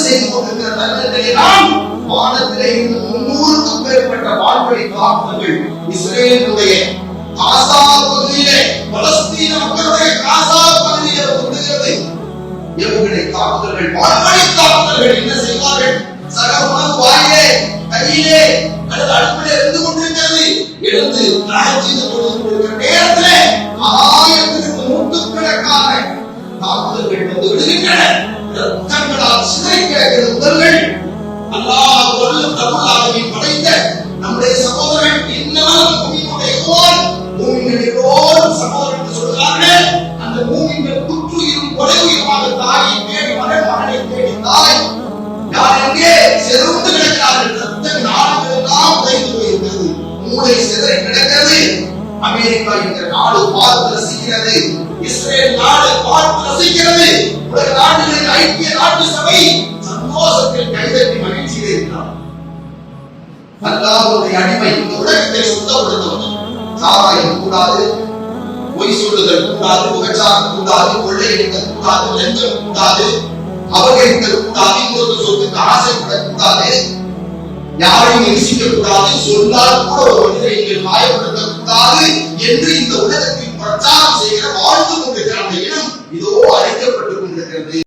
செய்து கொண்டிருக்கிற தருணத்திலே தான் வானத்திலே 300க்கும் மேற்பட்ட வான்வழி தாக்குதல்கள் இஸ்ரேலுடைய காசா பகுதியிலே, பலஸ்தீன மக்களுடைய காசா பகுதியிலே விடுகிறது. ஏவுகணை தாக்குதல்கள், வான்வழி தாக்குதல்கள். என்ன செய்வார்கள்? சக உணவு வாயிலே, கையிலே அல்லது அடுப்பிலே இருந்து கொண்டிருக்கிறது. எழுந்து செய்து கொண்டிருக்கிற நேரத்திலே 1000க்கு நூற்றுக்கணக்கான தாக்குதல்கள் வந்து விடுகின்றன. ரத்தங்களால் சிதறி கிடக்கிற உடல்கள். அல்லாஹ் ரப்புல் படைத்த நம்முடைய சகோதரர்கள் இன்னும் பூமியினுடைய சகோதரர் என்று சொல்கிறார்கள். அந்த பூமியின் குற்றுயிரும் கொலையுயிருமாக தாயை தேடி மகனை தேடி தாய் யார் எங்கே செருண்டு கிடக்கிறார்கள். ரத்த நாடுகள் எல்லாம் உடைந்து போயிருக்கிறது. மூளை சிதறி கிடக்கிறது. அமெரிக்கா என்ற நாடு பார்த்து ரசிக்கிறது. இஸ்ரேல் நாடு பார்த்து ரசிக்கிறது. உலக நாடுகளின் ஐக்கிய நாட்டு சபை சந்தோஷத்தில் கைதட்டி மகிழ்ச்சியில் இருக்கிறார். அல்லாஹ்வுடைய அடிமை இந்த உலகத்தை சுத்தப்படுத்துவது. சாராயம் கூடாது, பொய் சொல்லுதல் கூடாது, விபச்சாரம் கூடாது, கொள்ளையடித்தல் கூடாது, லஞ்சம் கூடாது, அபகரித்தல் கூடாது, இன்னொரு சொத்துக்கு ஆசைப்படக் கூடாது, யாரையும் நேசிக்க கூடாது, சொன்னால் கூட ஒரு மனிதரை நீங்கள் காயப்படுத்தக் கூடாது என்று இந்த உலகத்தில் பிரச்சாரம் செய்கிற வாழ்ந்து கொண்டிருக்கிற அந்த இனம் இதோ அழைக்கப்பட்டுக் கொண்டிருக்கிறது.